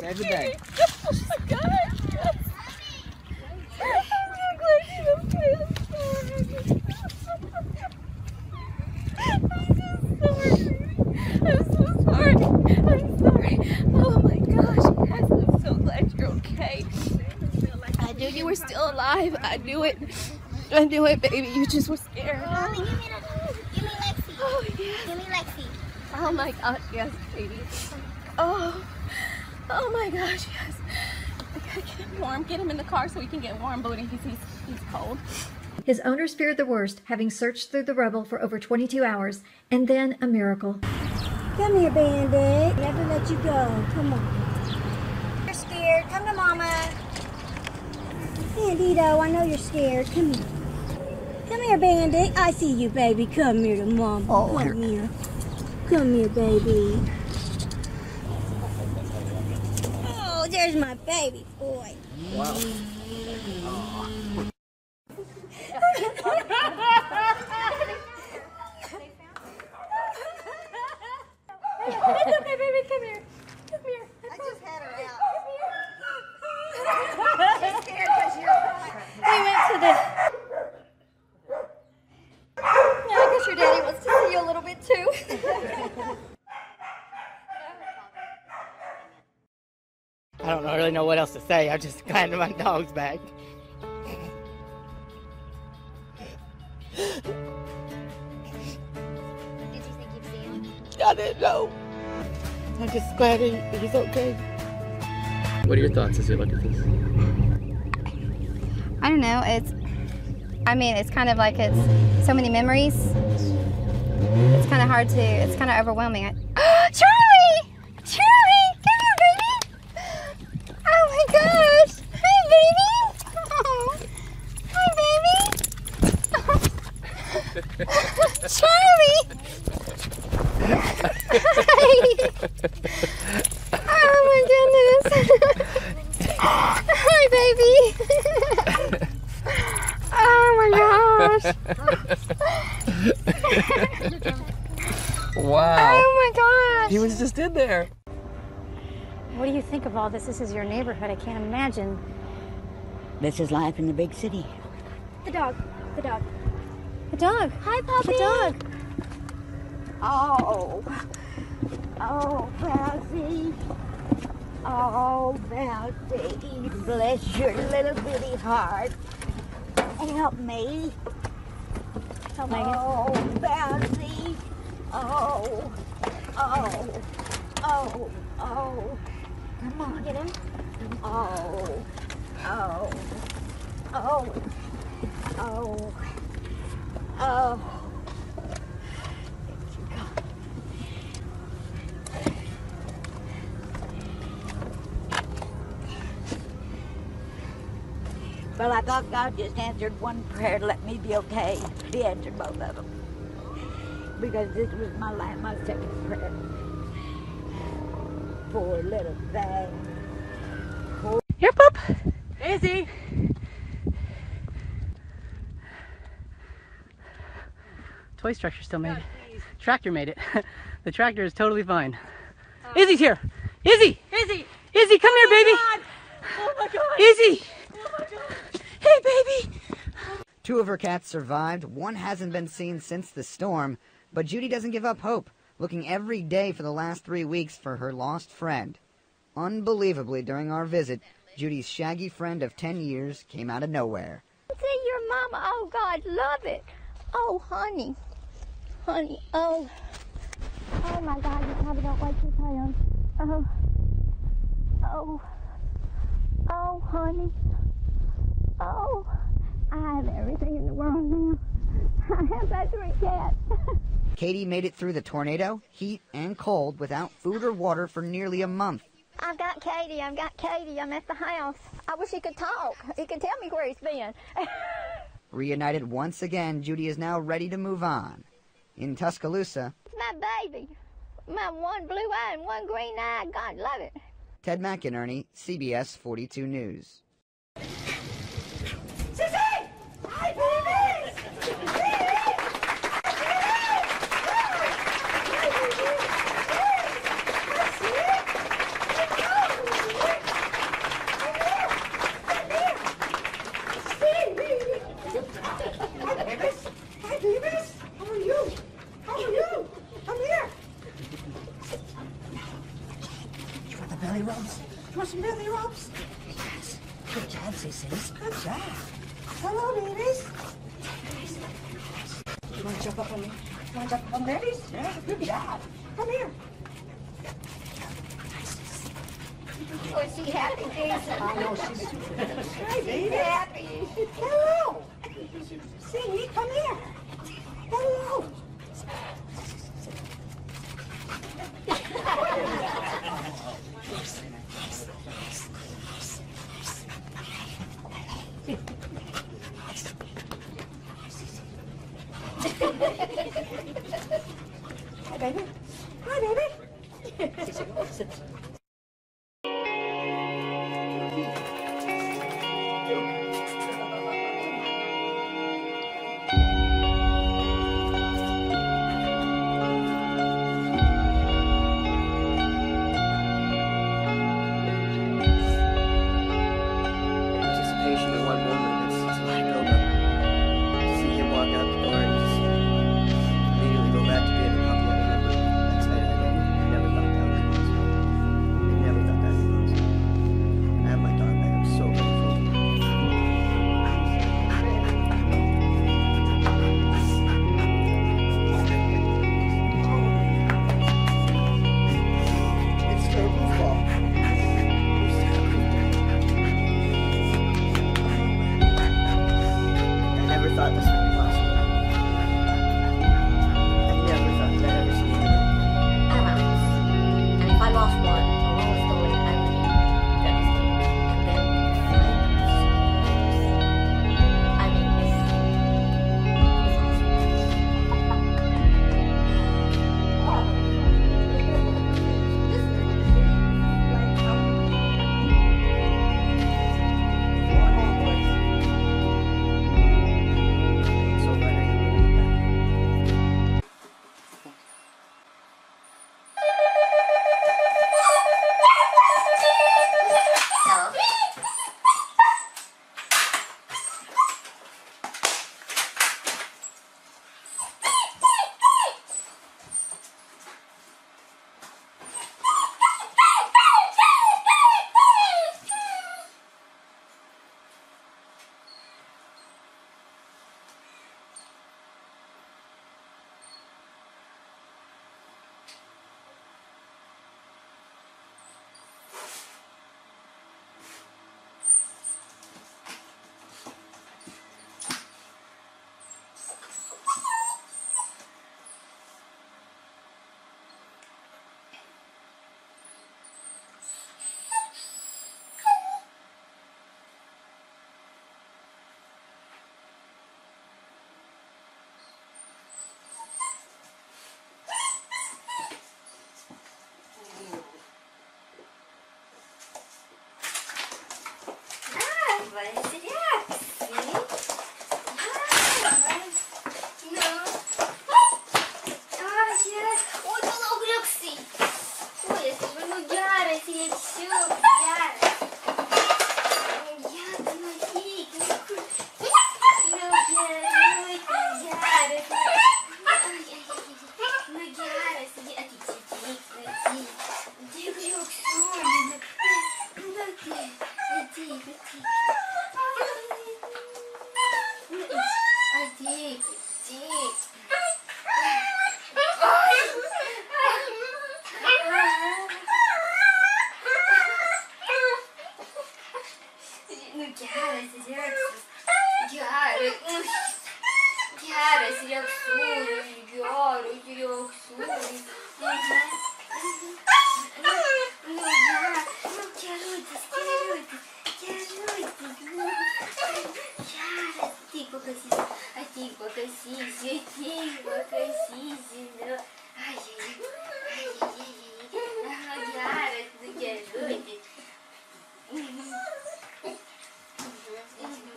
Every day. Oh my gosh, yes. I'm glad she's okay. I'm so sorry. I'm sorry. Oh my gosh, yes, I'm so glad you're okay. I knew you were still alive. I knew it. I knew it, baby. You just were scared. Mommy, give me Lexi. Oh, yes. Give me Lexi. Oh my God, yes, baby. Oh my gosh, yes. I gotta get him warm. Get him in the car so he can get warm, but he's cold. His owners feared the worst, having searched through the rubble for over 22 hours, and then a miracle. Come here, Bandit. Never let you go. Come on. You're scared. Come to Mama. Bandito, I know you're scared. Come here. Come here, Bandit. I see you, baby. Come here to Mama. Oh, come here. Come here, baby. Oh, there's my baby boy. Wow. It's okay, baby. Come here. Come here. I just had her out. She's scared because you're we went to the... Yeah, I guess your daddy wants to see you a little bit too. I don't really know what else to say. I'm just glad my dog's back. Did you think you'd see him? I didn't know. I'm just glad he's okay. What are your thoughts as you look at this? I don't know, it's kind of like it's so many memories. It's kind of hard to, it's kind of overwhelming. Charlie! Charlie! Come here, baby! Oh my gosh! Hi, baby! Oh. Hi, baby! Charlie! Hi! Oh my goodness! Hi, baby! Oh my gosh! Wow. Oh my gosh! He was just in there. What do you think of all this? This is your neighborhood. I can't imagine. This is life in the big city. The dog. The dog. The dog. Hi, Puppy. The dog. Oh. Oh, Bouncy. Oh, Bouncy. Bless your little bitty heart. Help me. Help Megan. Oh, Bouncy. Oh. Oh. Oh. Oh. Come on. Get him. Oh. Oh. Oh. Oh. Oh. Well, I thought God just answered one prayer to let me be okay. He answered both of them. Because this was my second prayer. Poor little thing. Here, pup. Izzy! Toy structure still made it. Tractor made it. The tractor is totally fine. Izzy's here! Izzy! Izzy! Izzy, come here, baby! Oh my God! Izzy! Oh my God! Hey, baby! 2 of her cats survived. 1 hasn't been seen since the storm. But Judy doesn't give up hope, looking every day for the last 3 weeks for her lost friend. Unbelievably, during our visit, Judy's shaggy friend of 10 years came out of nowhere. See your mama. Oh, God, love it. Oh, honey. Honey, oh. Oh, my God, you probably don't like your tail. Oh. Oh. Oh, honey. Oh. I have everything in the world now. I have that 3 cats. Katie made it through the tornado, heat, and cold without food or water for nearly a month. I've got Katie. I'm at the house. I wish he could talk. He can tell me where he's been. Reunited once again, Judy is now ready to move on. In Tuscaloosa, My baby. My one blue eye and one green eye. God love it. Ted McInerney, CBS 42 News. jump up on me? Want to jump up on babies? Yeah, good job. Come here. Oh, is she happy, Jason? I know, she's Hi, baby. Happy. Hello. See me? Come here. Hello. Hi, baby. Hi, baby. Anticipation in one moment, it's a lot of build up. See him walk out the door and just immediately go back to being the puppy I remember. That's it. I never thought that was possible. I never thought that was possible. I have my dog back. I'm so grateful. It's terrible fault. I never thought this would be possible. I never thought that I'd ever see you. I have a house. And if I lost one, along with Dolly, I would be devastated. And then I mean, it's So glad I got rid of it back.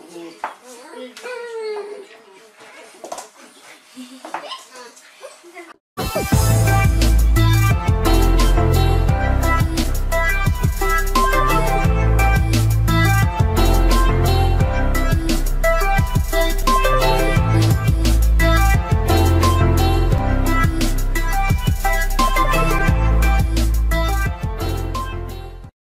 Hello. Thank you.